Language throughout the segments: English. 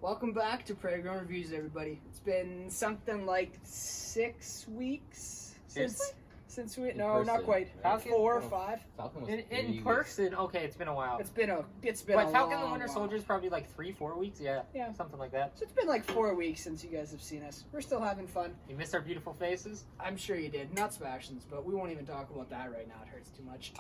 Welcome back to Prairie Grown Reviews, everybody. It's been something like 6 weeks since we not quite. Falcon, 4 or 5. Falcon was in person. Okay, it's been a while. It's been But a Falcon long the Winter while. Soldier is probably like 3-4 weeks. Yeah, something like that. So it's been like 4 weeks since you guys have seen us. We're still having fun. You missed our beautiful faces. I'm sure you did. Not Sebastian's, but we won't even talk about that right now. It hurts too much.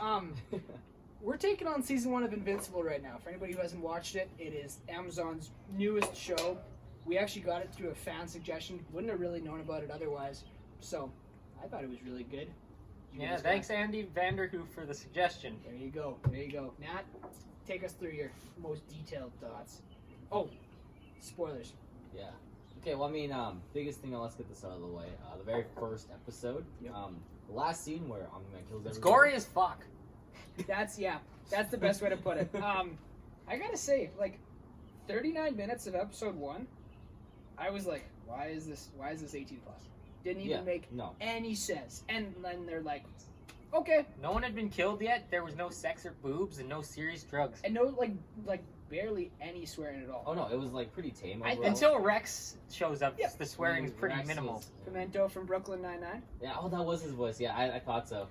We're taking on season 1 of Invincible right now. For anybody who hasn't watched it, it is Amazon's newest show. We actually got it through a fan suggestion. Wouldn't have really known about it otherwise. So, I thought it was really good. Yeah, thanks Andy Vanderhoof for the suggestion. There you go. There you go. Nat, take us through your most detailed thoughts. Oh, spoilers. Yeah. Okay, well, I mean, biggest thing, let's get this out of the way. The very first episode, Yep. the last scene where Omni-Man kills It's everybody. gory as fuck. That's the best way to put it. I gotta say, like, 39 minutes of episode 1, I was like, why is this 18 plus? Didn't even make any sense. And then they're like, okay. No one had been killed yet. There was no sex or boobs and no serious drugs. And no, like barely any swearing at all. Oh no, it was like pretty tame. Until Rex shows up, Yep. the swearing is pretty Rex minimal. was- Pimento from Brooklyn Nine-Nine. Yeah, oh, that was his voice. Yeah, I thought so.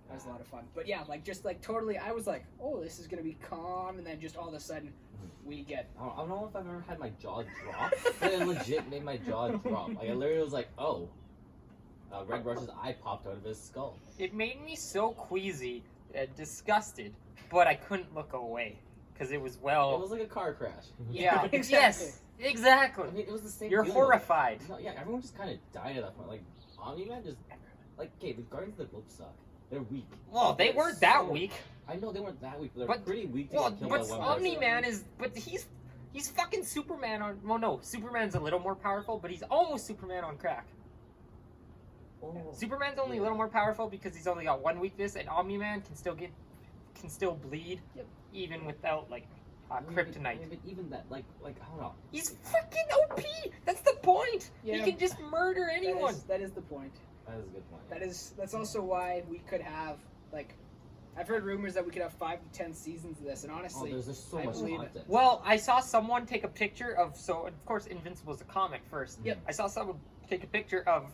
That was a lot of fun. But yeah, totally, I was like, oh, this is going to be calm. And then just all of a sudden, we get... I don't know if I've ever had my jaw drop, but it legit made my jaw drop. Like, I literally was like, oh. Red Rush's eye popped out of his skull. It made me so queasy and disgusted, but I couldn't look away. Because it was, It was like a car crash. Yeah, Exactly. Yes, exactly. I mean, it was the same You're deal. horrified. No, yeah, everyone just kind of died at that point. Like, Omni-Man just... Like, okay, the Guardians of the Globe suck. They're weak. Well, they weren't that weak. I know they weren't that weak, but they're pretty weak to Well, get killed but by one Omni-Man is... But he's fucking Superman on... Well, no, Superman's a little more powerful, but he's almost Superman on crack. Oh. Superman's only a little more powerful because he's only got one weakness, and Omni-Man can still bleed, even without, like, kryptonite. But even that, like, I don't know. He's fucking OP! That's the point! Yeah. He can just murder anyone! That is the point. That is a good point. That's also why we could have, like... I've heard rumors that we could have 5 to 10 seasons of this, and honestly... there's so I much believe content. Well, I saw someone take a picture of... So, of course, Invincible is a comic first. Yep. I saw someone take a picture of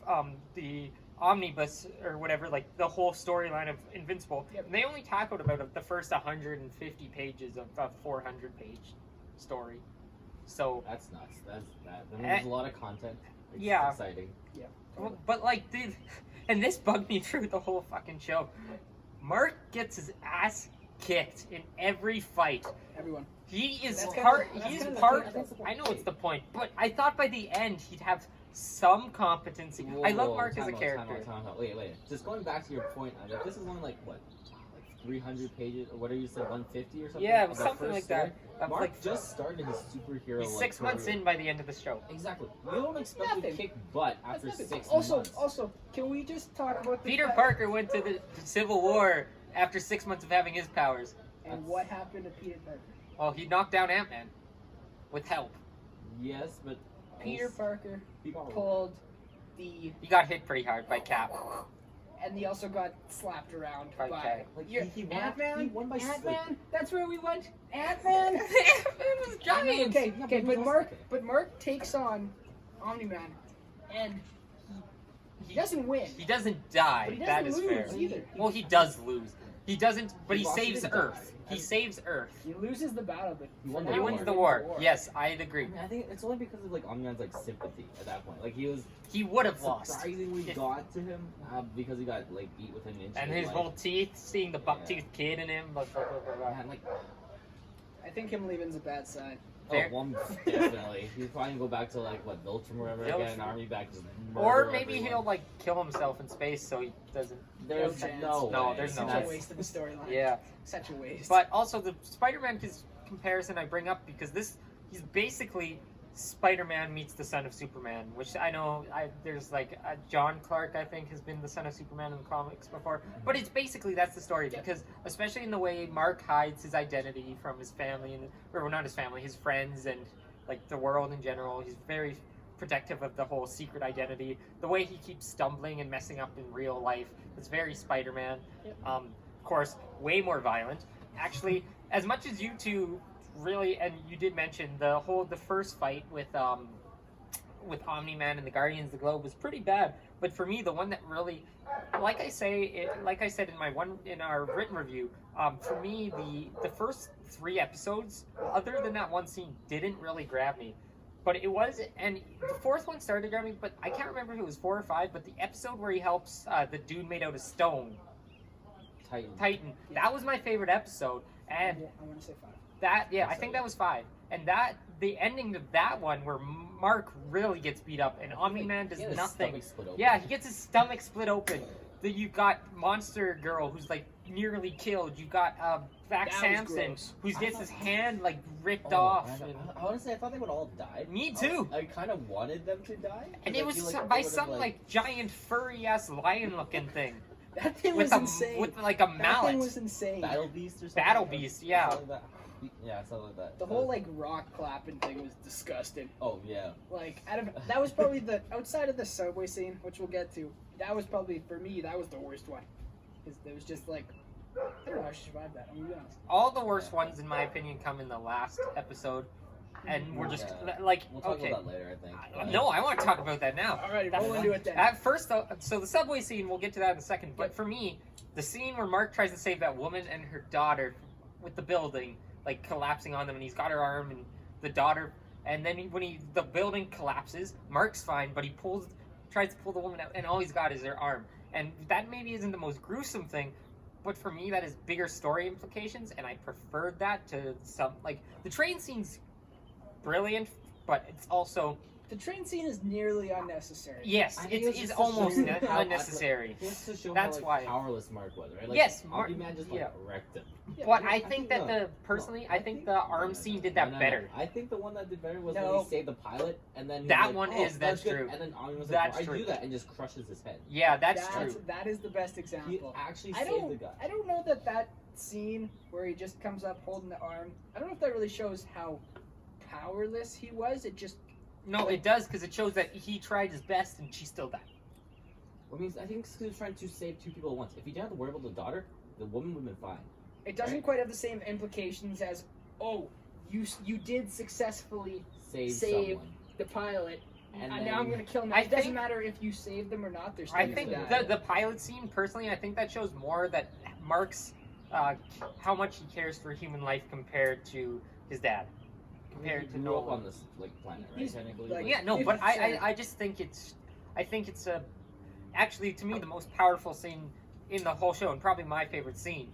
the omnibus, or whatever, like, the whole storyline of Invincible. Yep. And they only tackled about the first 150 pages of a 400-page story. So... That's nuts. There's a lot of content. It's exciting. Yeah. Well, but, like, and this bugged me through the whole fucking show. Mark gets his ass kicked in every fight. Everyone. He is That's part. kind of- He's that's part. kind of the point. I know it's the point, but I thought by the end he'd have some competency. I love Whoa, Mark as a time out, character. time out. Wait. Just going back to your point, if this is only like 300 pages, or what did you say, 150 or something? Yeah, it was The something first like that. story? Mark Like, just started his superhero. he's 6 months career. in by the end of the show. Exactly. You don't expect to Nothing. kick butt after That's 6 nothing. months. Also, can we just talk about the Peter fact- Parker went to the Civil War after 6 months of having his powers. And what happened to Peter Parker? Well, he knocked down Ant-Man with help. Yes, but Peter Parker People- pulled the... He got hit pretty hard by Cap. And he also got slapped around Okay. by... Like, Your he won- Ant-Man? he won by Ant-Man? That's where we went? Ant-Man? Ant-Man was giant. Okay, Yeah, okay, but but he Mark, takes on Omni-Man, and he doesn't win. He doesn't die. But he That doesn't is fair. lose either. Well, he does lose. He doesn't, but he He saves didn't Earth. die. He saves Earth. He loses the battle, but He won for the He now war. wins the wins war. Yes, I'd agree. I mean, I think it's only because of like Omni-Man's like sympathy at that point. Like He would have lost. surprisingly If- got to him because he got like beat within an inch. And of his life. whole teeth, seeing the buck-toothed kid in him. Blah, blah, blah, blah, blah. Man, like, I think him leaving's a bad sign. Fair. well, definitely. He's probably gonna go back to like what Viltrum or whatever, get an Viltrum. army back. Just Or murder maybe everyone. he'll like kill himself in space so he doesn't. There's No chance. No, way. there's no Such a way. waste of a storyline. Yeah. Such a waste. But also the Spider-Man comparison I bring up because he's basically Spider-Man meets the son of Superman, which I know there's like John Clark, I think, has been the son of Superman in the comics before. But it's basically that's the story because especially in the way Mark hides his identity from his family or not his family, his friends and like the world in general. He's very protective of the whole secret identity. The way he keeps stumbling and messing up in real life, it's very Spider-Man. Yep. Of course, way more violent. Actually, as much as you two really, and you did mention the first fight with Omni-Man and the Guardians of the Globe was pretty bad. But for me, the one that really, like I said in our written review, for me the first 3 episodes, other than that one scene, didn't really grab me. But it was, and the 4th one started to grab me, but I can't remember if it was 4 or 5. But the episode where he helps the dude made out of stone, Titan, that was my favorite episode. And I want to say 5. I think that was 5. And the ending of that one where Mark really gets beat up and Omni-Man does nothing. Yeah, he gets his stomach split open. You've got Monster Girl who's like nearly killed. You got Vax Samson who gets his hand like ripped off. Honestly, I thought they would all die. Me too. I kind of wanted them to die. And it was by some like giant furry ass lion looking thing. That thing was insane. With like a mallet. That thing was insane. Battle Beast or something. Battle Beast, yeah. Something like that. Yeah, something like that. The whole like rock clapping thing was disgusting. Oh yeah. Like that was probably outside of the subway scene, which we'll get to. That was probably for me. That was the worst one. Because it was just like I don't know how she survived that. I'm gonna be honest. All the worst ones, in my opinion, come in the last episode, and we're just like we'll talk about that later, I think. No, I want to talk about that now. Alright, roll into it then. At first, though, so the subway scene, we'll get to that in a second. But for me, the scene where Mark tries to save that woman and her daughter with the building like collapsing on them, and he's got her arm and the daughter, and then when the building collapses, Mark's fine, but he tries to pull the woman out, and all he's got is her arm. And that maybe isn't the most gruesome thing, but for me that has bigger story implications, and I preferred that to some, like, the train scene's brilliant, but it's also... The train scene is nearly unnecessary. Yes, it's almost unnecessary. Just to show That's how why powerless Mark was, right? Like, yes, Omni-Man just wrecked him. Yeah, but I think that I think the arm scene did that better. I think the one that did better was when he saved the pilot, and then that's good. true. And then Omni was like, I do that, and just crushes his head. Yeah, that's true. That is the best example. He actually saved the guy. I don't know that scene where he just comes up holding the arm, I don't know if that really shows how powerless he was. It just... No, it does, because it shows that he tried his best and she still died. Well, I think he was trying to save 2 people at once. If he didn't have to worry about the daughter, the woman would have been fine. It doesn't quite have the same implications as, you did successfully save the pilot, and now I'm going to kill him. It doesn't matter if you save them or not, they're still I think the pilot scene, personally, I think that shows more that Mark's, how much he cares for human life compared to his dad. Compared to Nolan. On this planet, right? Technically, but I just think it's actually, to me, the most powerful scene in the whole show, and probably my favorite scene,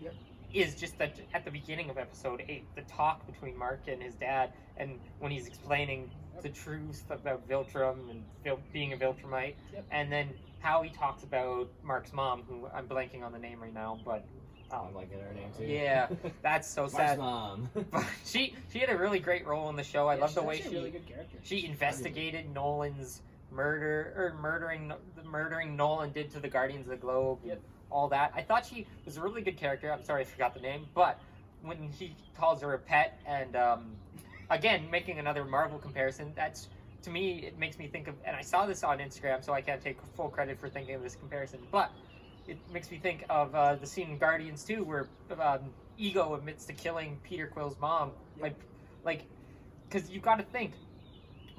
is just that at the beginning of episode 8, the talk between Mark and his dad, and when he's explaining the truth about Viltrum and being a Viltrumite, and then how he talks about Mark's mom, who I'm blanking on the name right now, but I'm liking her name too. Yeah, that's so sad. Mom. But she had a really great role in the show. I love the way she investigated Nolan's murdering Nolan did to the Guardians of the Globe. All that. I thought she was a really good character. I'm sorry I forgot the name, but when he calls her a pet, and again making another Marvel comparison, that's, to me, it makes me think of, and I saw this on Instagram, so I can't take full credit for thinking of this comparison, but it makes me think of the scene in Guardians 2 where Ego admits to killing Peter Quill's mom. Like, because you've got to think,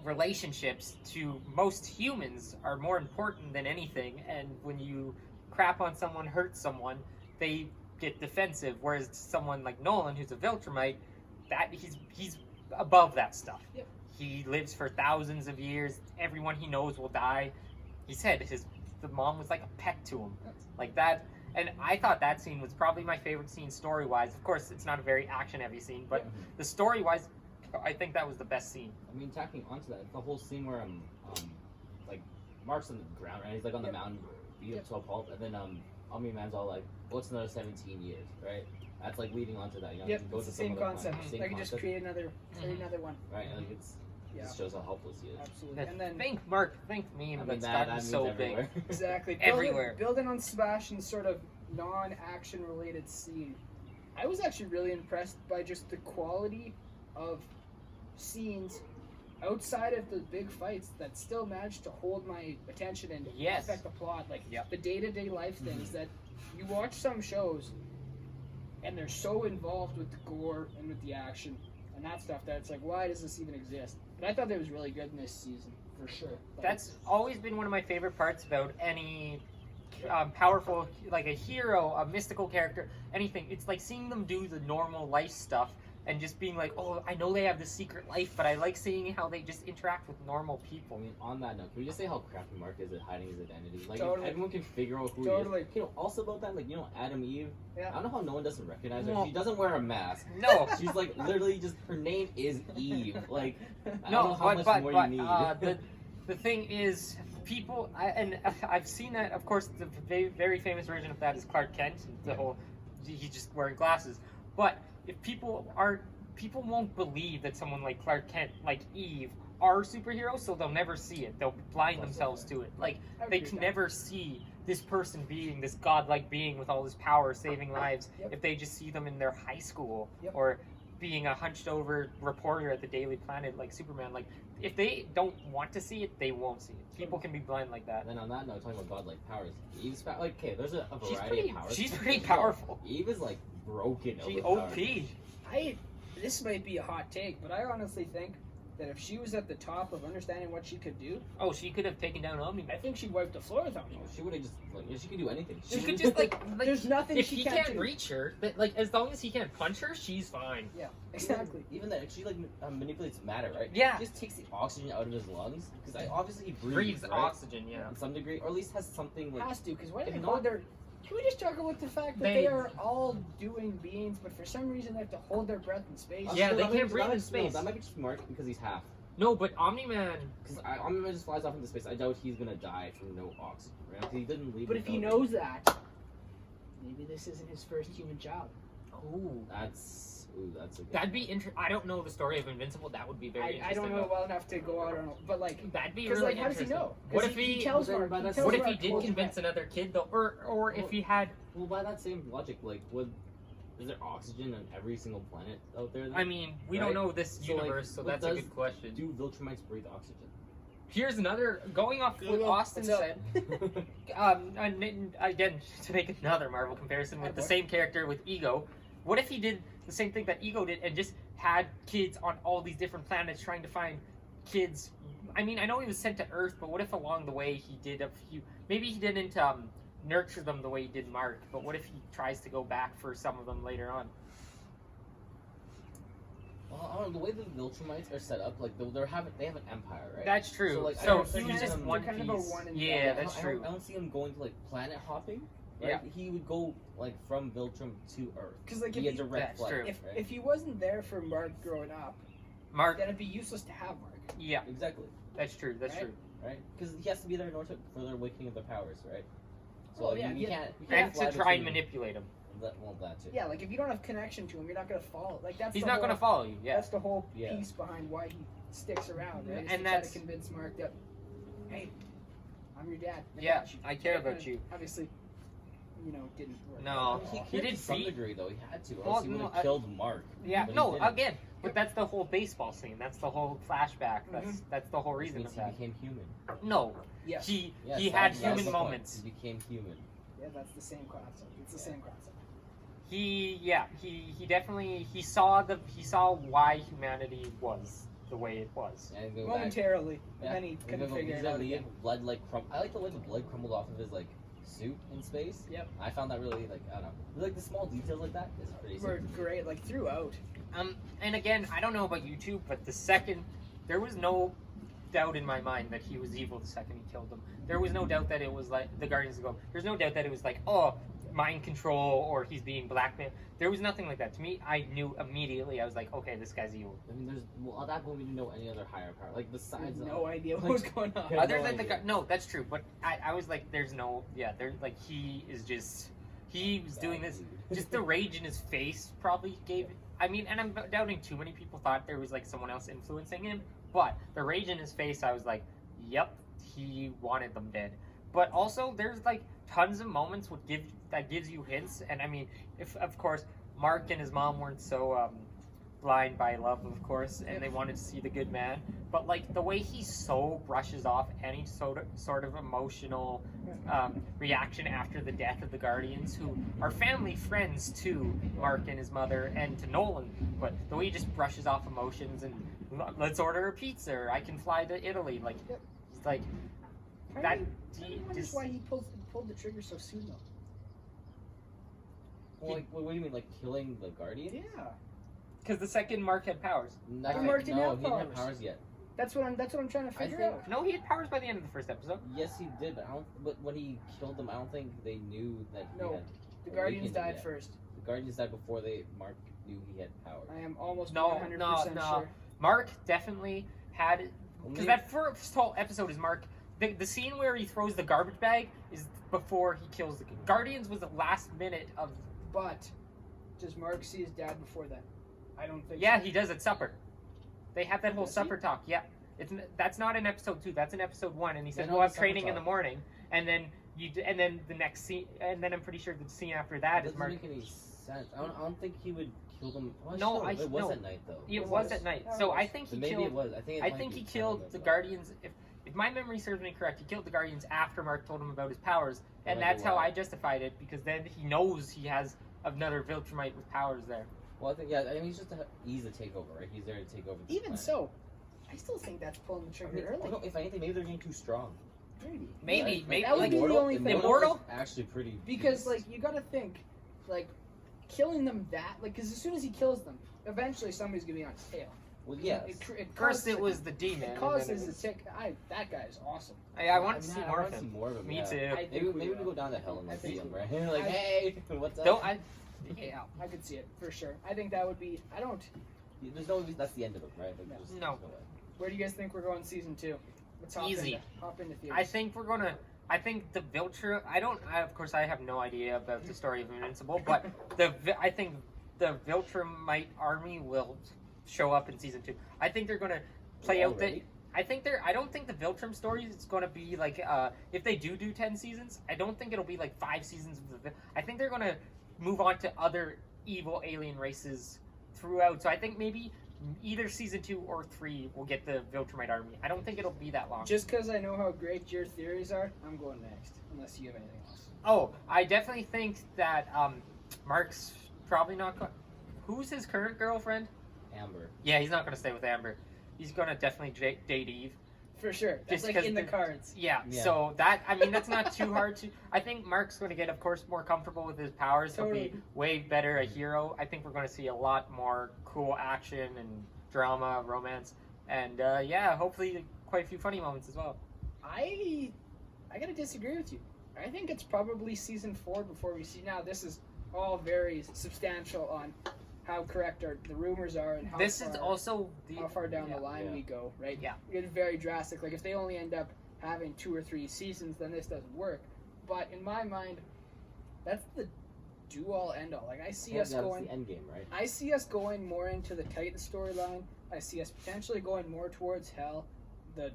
relationships to most humans are more important than anything, and when you crap on someone, hurt someone, they get defensive, whereas someone like Nolan, who's a Viltrumite, that he's above that stuff. He lives for thousands of years, everyone he knows will die. He said the mom was like a pet to him. Like that, and I thought that scene was probably my favorite scene story-wise. Of course, it's not a very action-heavy scene, but the story-wise, I think that was the best scene. I mean, tacking onto that, the whole scene where like Mark's on the ground, right? He's like on the mountain, beat up to a pulp, and then Omni-Man's all like, "What's another 17 years?" Right? That's like leading onto that. You know, it's the same concept. I can just create another one. Right, and like it just shows how helpless he is. Absolutely. And then think Mark, think meme that's gotten so big. Exactly. Everywhere. Building on Sebastian's sort of non-action related scene, I was actually really impressed by just the quality of scenes outside of the big fights that still managed to hold my attention and affect the plot. Like the day-to-day life things that you watch some shows and they're so involved with the gore and with the action, and that stuff. That it's like, why does this even exist? But I thought that was really good in this season for sure. Like, That's always been one of my favorite parts about any powerful, like a hero, a mystical character, anything. It's like seeing them do the normal life stuff and just being like, oh, I know they have this secret life, but I like seeing how they just interact with normal I people. mean, on that note, can we just say how crappy Mark is at hiding his identity? Like, Totally. if everyone can figure out who Totally. he is. You know, also about that, like, you know, Adam Eve. Yeah. I don't know how no one doesn't recognize her. No. She doesn't wear a mask. No. She's like literally just her name is Eve. Like, I No, don't know how much more you need. The thing is, people, I've seen that. Of course, the very famous version of that is Clark Kent. The whole, he's just wearing glasses. But if people won't believe that someone like Clark Kent, like Eve, are superheroes, so they'll never see it. They'll blind themselves to it. Like, they can never see this person being this godlike being with all this power, saving lives, if they just see them in their high school or being a hunched over reporter at the Daily Planet like Superman. Like, if they don't want to see it, they won't see it. People can be blind like that. Then on that note, talking about godlike powers, Eve's like, okay, there's a She's variety of powers. She's pretty powerful. Eve is like broken. She overpowered. OP. This might be a hot take, but I honestly think that if she was at the top of understanding what she could do, Oh, she could have taken down Omni. I think she'd wipe the floor with Omni. She would have just like, yeah, she could do anything. She could just like There's nothing if she he can't can't do. reach her, but like as long as he can't punch her, she's fine. Yeah, exactly. Even that, she like manipulates matter, right? Yeah. She just takes the oxygen out of his lungs because obviously he Breathes right? oxygen, yeah. In some degree, or at least has something like. Has to, because why do If they not- hold their... Can we just talk about the fact that they are all doing beings, but for some reason they have to hold their breath in space? Yeah, they That can't might- breathe that in might- space. No, that might be just Mark because he's half. No, but Omni-Man. Because Omni-Man just flies off into space. I doubt he's gonna die from no oxygen, right? He didn't leave. But if he without- knows that, maybe this isn't his first human child. Ooh. That's a good That'd be interesting. I don't know the story of Invincible. That would be very I interesting. don't know well enough to go out on, but like, That'd be because really like, how does he interesting. know? What 'Cause if he tells Well, Mark? then by He that- tells What if Mark, he did hold your convince breath. another kid though, or if he had? Well, by that same logic, like, is there oxygen on every single planet out there? I mean, we Right? don't know this So, like, universe, so what that's a does- good question. Do Viltrumites breathe oxygen? Here's another going off what Google, Austin what's up? said. Again, to make another Marvel comparison with the same character with Ego, what if he did the same thing that Ego did and just had kids on all these different planets trying to find kids? I mean, I know he was sent to Earth, but what if along the way he did a few? Maybe he didn't nurture them the way he did Mark, but what if he tries to go back for some of them later on? Well, I don't know, the way the Viltrumites are set up, like they have an empire, right? That's true. So, like, I So don't he think was he's just gonna- one they're kind of a piece. one and Yeah, done. that's I true. don't see him going to like planet hopping. Right? Yeah. He would go like from Viltrum to Earth. Because like, He if had direct That's flight. true. if, right? if he wasn't there for Mark growing up, Mark. then it'd be useless to have Mark. Yeah, Exactly. that's true. That's Right? true. Right? Because he has to be there in order for their awakening of their powers, right? So Oh, like, yeah, you yeah. can't. You And can't fly to try and between- manipulate him. That too. Yeah, like if you don't have connection to him, you're not gonna follow. Like that's He's the not whole, going to follow you. Yeah. That's the whole Yeah. piece behind why he sticks around, right? Is And to try that's- to convince Mark that, hey, I'm your dad. I Yeah, got you. I care about And you. Obviously, didn't work. No. I mean, He he did to some beat- degree though. He had to, or Well, else he would no, have killed Mark. Yeah, But he no, didn't. again, but that's the whole baseball scene. That's the whole flashback. That's the whole Which reason means of he that. became human. No, Yes. he Yes, had that's human the point. moments. He became human. Yeah, that's the same concept. It's the same concept. He definitely saw why humanity was the way it was. And going back, Momentarily, yeah, and then he couldn't figure it out again. Blood like I like the way the blood crumbled off of his like suit in space. Yep. I found that really like I don't know. Like the small details like that is pretty. Were sick. great, like throughout. And again, I don't know about you two, but there was no doubt in my mind that he was evil the second he killed them. There was no doubt that it was like the Guardians of the Galaxy. There's no doubt that it was like, oh, mind control or he's being blackmailed. There was nothing like that. To me, I knew immediately. I was like, okay, this guy's evil. I mean, at that point we didn't know any other higher power like I besides. had no idea what was going on. Yeah. Other no than the idea. guy, no, that's true. But I was like, there's no, yeah, there's like he was doing this. Just the rage in his face probably gave. I mean, and I'm doubting too many people thought there was like someone else influencing him. But the rage in his face, I was like, yep, he wanted them dead. But also, there's like tons of moments that gives you hints. And I mean, if of course Mark and his mom weren't so blind by love, of course, and they wanted to see the good man. but like the way he so brushes off any sort of emotional reaction after the death of the Guardians, who are family friends to Mark and his mother and to Nolan, but the way he just brushes off emotions and let's order a pizza, or I can fly to Italy, like it's like that. That's why he pulled the trigger so soon though. Well, like, what do you mean, like killing the Guardian? Yeah. Because the second Mark had powers. No, Mark didn't have he didn't have powers. powers yet. That's what I'm trying to figure think- out. No, he had powers by the end of the first episode. Yes, he did. But but when he killed them, I don't think they knew that. No, he had The Guardians awakened died yet. first. The Guardians died before Mark knew he had powers. I am almost No, 100% no. sure. Mark definitely had, because Only- that first whole episode is Mark. The scene where he throws the garbage bag is before he kills the Guardians. Was the last minute of. But does Mark see his dad before that? I don't think. Yeah, so. he does at supper. They have that whole Does he? supper talk. Yeah, that's not in episode 2. That's in episode 1. And he says Yeah, we'll no, have the supper training in the talk. morning, and then the next scene, and then I'm pretty sure the scene after that is Doesn't Mark. make any sense. I don't think he would kill them. Well, No, sure, it was no. at night though. It It was was. at night. Yeah, it So I was. think So he maybe killed. it was. I think. I think he killed the Guardians. If my memory serves me correct, he killed the Guardians after Mark told him about his powers, and Like that's how what? I justified it, because then he knows he has another Viltrumite with powers there. Well, I think I mean he's just he's the takeover, right? He's there to take over. The Even planet. so, I still think that's pulling the I trigger mean, early. no, if anything, maybe they're getting too strong. Maybe. Maybe, Right? maybe That would like, be the only thing. Immortal? is actually pretty. Because beast. like you got to think, like killing them because as soon as he kills them, eventually somebody's gonna be on his tail. Well, yes. First it was the demon. It and causes then it a was- tick. I that guy is awesome. I want to see I more want of to see him. more of him. Me yeah. too. I think Maybe we will. go down to hell and I see think him, we right? will. Like, I- hey, what's up? Don't Yeah, I could see it for sure. I think that would be. I don't. There's no. That's the end of it, right? Like, No. there's No. way. Where do you guys think we're going season 2? Let's hop Easy. Hop into theaters. I think we're gonna. I think the Viltrum. Of course, I have no idea about the story of Invincible, but I think the Viltrumite army will show up in season 2. I think they're gonna play out the. Already? I don't think the Viltrum story is going to be like, if they do 10 seasons, I don't think it'll be like 5 seasons of the. I think they're going to move on to other evil alien races throughout. So I think maybe either season 2 or 3 will get the Viltrumite army. I don't think it'll be that long. Just because I know how great your theories are, I'm going next. Unless you have anything else. Oh, I definitely think that Mark's probably not going. Who's his current girlfriend? Amber. Yeah, he's not going to stay with Amber. He's going to definitely date Eve. For sure. That's Just like 'cause in the they're- cards. Yeah, Yeah. so that's not too hard to. I think Mark's going to get, of course, more comfortable with his powers. He'll Totally. be way better a hero. I think we're going to see a lot more cool action and drama, romance, and hopefully quite a few funny moments as well. I gotta disagree with you. I think it's probably season 4 before we see. Now this is all very substantial on how correct the rumors are and how This far, is also how far down the line yeah. we go, right? Yeah. It's very drastic. Like if they only end up having 2 or 3 seasons, then this doesn't work. But in my mind, that's the do-all end-all. Like I see us That's going. the end game, right? I see us going more into the Titan storyline. I see us potentially going more towards Hell, the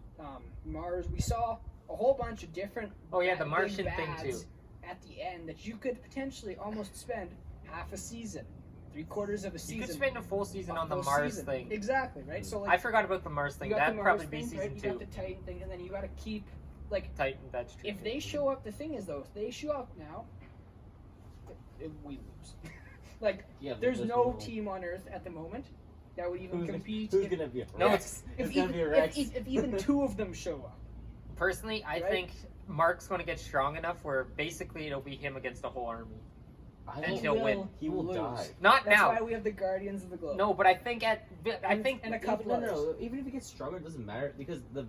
Mars. We saw a whole bunch of different. Oh yeah, the big Martian thing bads too. At the end, that you could potentially almost spend half a season, 3/4 of a season. You could spend a full season on the full Mars season. thing. Exactly right. So I like forgot about the Mars thing. you got That'd the Mars probably be thing, season right? You 2. got the Titan thing, and then you got to keep like Titan, that's true. if they show up. The thing is though, if they show up now, we lose. Like Yeah. there's no team on Earth at the moment that would even compete. Who's if- gonna be? No, Rex? if, It's gonna even, be Rex. if even 2 of them show up. Personally, I Right? think Mark's going to get strong enough where basically it'll be him against the whole army. I and don't he'll know. win. He will lose. die. Not That's now. why we have the Guardians of the Globe. No, but I think and a couple No, others. no. Even if he gets stronger, it doesn't matter because the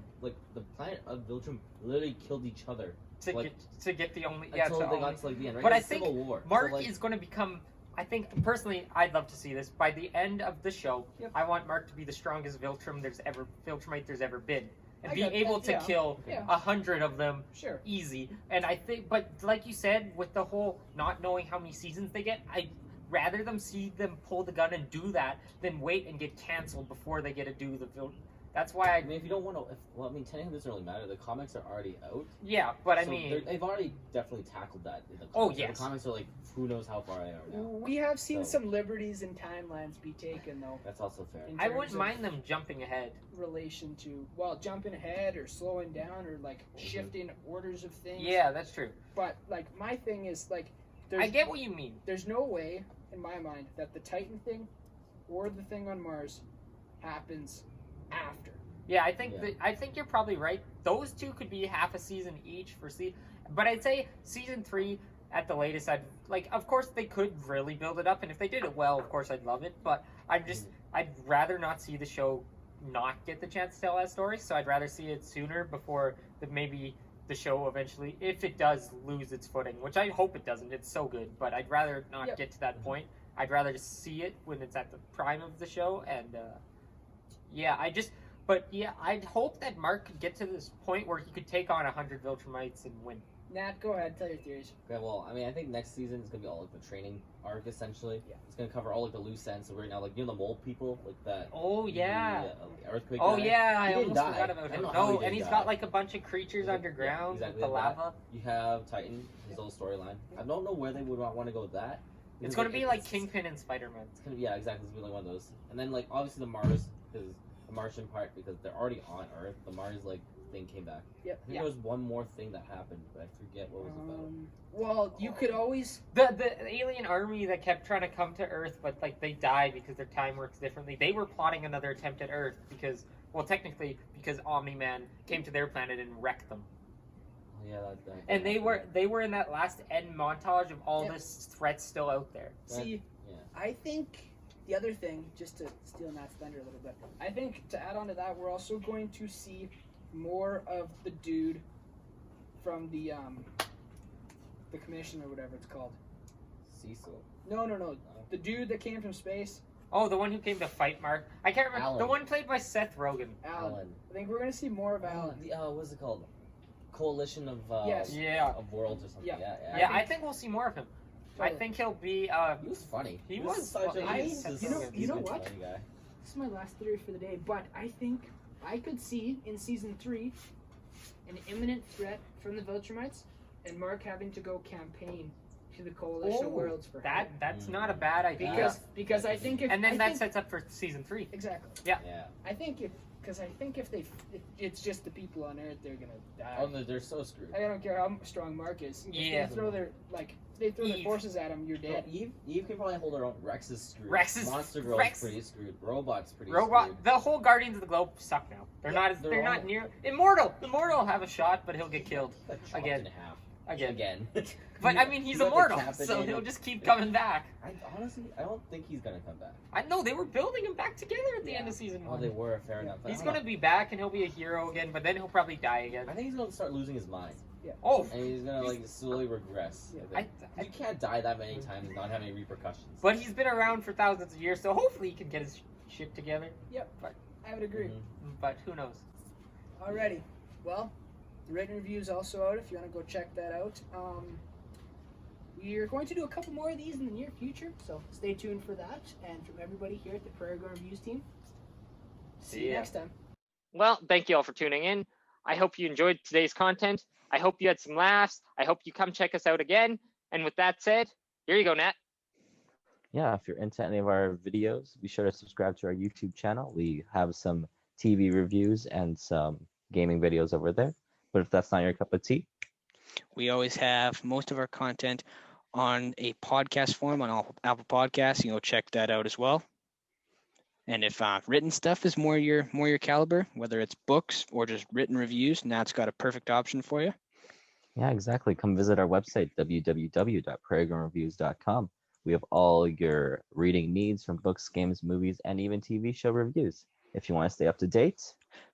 planet of Viltrum literally killed each other to get the only until to they only, got to like the end. Right? But I It's think Civil War. Mark so, like, is going to become. I think personally, I'd love to see this. By the end of the show, Yep. I want Mark to be the strongest Viltrumite there's ever been, and I be got able that, to yeah. kill Yeah. 100 of them Sure. easy. And I think, but like you said, with the whole not knowing how many seasons they get, I'd rather them see them pull the gun and do that than wait and get canceled before they get to do That's why I mean, if you don't want to, well, I mean, technically it doesn't really matter. The comics are already out. yeah, but I So mean, they've already definitely tackled that in the comics. Oh, So yes. the comics are like, who knows how far they are now. We have seen So- some liberties and timelines be taken, though, That's also fair. in I terms wouldn't of mind them jumping ahead. relation to, well, jumping ahead or slowing down or like shifting orders of things. Yeah, that's true. But like my thing is like, I get what you mean. there's no way in my mind that the Titan thing or the thing on Mars happens after. Yeah, I think Yeah. I think you're probably right. Those two could be half a season each for but I'd say season 3 at the latest. I'd like, of course, they could really build it up, and if they did it well, of course, I'd love it. But I'd rather not see the show not get the chance to tell that story. So I'd rather see it sooner before maybe the show eventually, if it does lose its footing, which I hope it doesn't. It's so good, but I'd rather not Yep. get to that point. I'd rather just see it when it's at the prime of the show, and But yeah, I'd hope that Mark could get to this point where he could take on 100 Viltrumites and win. Nat, go ahead, tell your theories. Okay, well, I mean, I think next season is gonna be all like the training arc essentially. Yeah. It's gonna cover all like the loose ends. So right now, like the mole people, like that. Oh yeah. The earthquake. Oh guy. yeah, I He didn't almost die. forgot about I him. don't know how he No, didn't and he's die. got like a bunch of creatures Yeah, underground exactly with the that. lava. You have Titan, his little storyline. I don't know where they would want to go with that. It's Because, gonna be like it's- Kingpin and Spider-Man. It's gonna be, yeah, exactly. It's gonna be like one of those. And then like obviously the Mars, because the Martian part, because they're already on Earth. The Mars like thing came back. Yep. I think there was one more thing that happened, but I forget what it was about. Well, you could always. The alien army that kept trying to come to Earth, but like they died because their time works differently. They were plotting another attempt at Earth because, well, technically because Omni-Man came to their planet and wrecked them. Oh, yeah, that And they were in that last end montage of all Yep. this threats still out there. See, yeah. I think the other thing, just to steal Nat's thunder a little bit, I think to add on to that, we're also going to see more of the dude from the commission or whatever it's called. Cecil. No. The dude that came from space, Oh, the one who came to fight Mark. I can't remember. Alan. The one played by Seth Rogen. Alan. I think we're going to see more of Alan. The what's it called? Coalition of Yes. Yeah. of worlds or something. Yeah. Yeah. Yeah, I think we'll see more of him. I Totally. think he'll be. He was funny. He was such a funny. he's just- You know he's a what? funny guy. This is my last theory for the day, but I think I could see in season 3 an imminent threat from the Viltrumites and Mark having to go campaign to the Coalition of Worlds for help. That's not a bad idea. Because I think if And then I that think, sets up for season 3. exactly. Yeah. I think if it's just the people on Earth, they're gonna die. Oh, they're so screwed. I don't care how strong Mark is. If Yeah. they throw their Eve. forces at him, you're dead. Eve can probably hold her own. Rex is screwed. Rex is- Monster Girl's Rex- pretty screwed. Robot's pretty Robot. screwed. The whole Guardians of the Globe suck now. They're Yeah, not. they're They're all- not near. Immortal. Immortal will have a shot, but he'll get killed Got chopped again. in half. Again. Again. But I mean, he's You got immortal, so decapitated. he'll just keep coming back. I don't think he's gonna come back. I know they were building him back together at the end of season Oh, 1. they were, fair enough. I He's don't gonna know. be back and he'll be a hero again, but then he'll probably die again. I think he's gonna start losing his mind, Oh, and he's gonna like slowly regress. Yeah. I think. You can't die that many times and not have any repercussions. but he's been around for thousands of years, so hopefully he can get his shit together. I would agree. Mhm. But who knows? Alrighty. Well, the written review is also out if you want to go check that out. We're going to do a couple more of these in the near future, so stay tuned for that. And from everybody here at the Prairie Grown Reviews team, see you ya. next time. Well, thank you all for tuning in. I hope you enjoyed today's content. I hope you had some laughs. I hope you come check us out again. And with that said, here you go, Nat. Yeah, if you're into any of our videos, be sure to subscribe to our YouTube channel. We have some TV reviews and some gaming videos over there. But if that's not your cup of tea, we always have most of our content on a podcast form on Apple Podcasts. You can go check that out as well. And if written stuff is more your caliber, whether it's books or just written reviews, Nat's got a perfect option for you. yeah, exactly. Come visit our website, www.prairiegrownreviews.com. We have all your reading needs from books, games, movies, and even TV show reviews. If you want to stay up to date,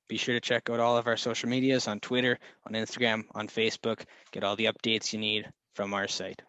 Be sure to check out all of our social medias on Twitter, on Instagram, on Facebook. Get all the updates you need from our site.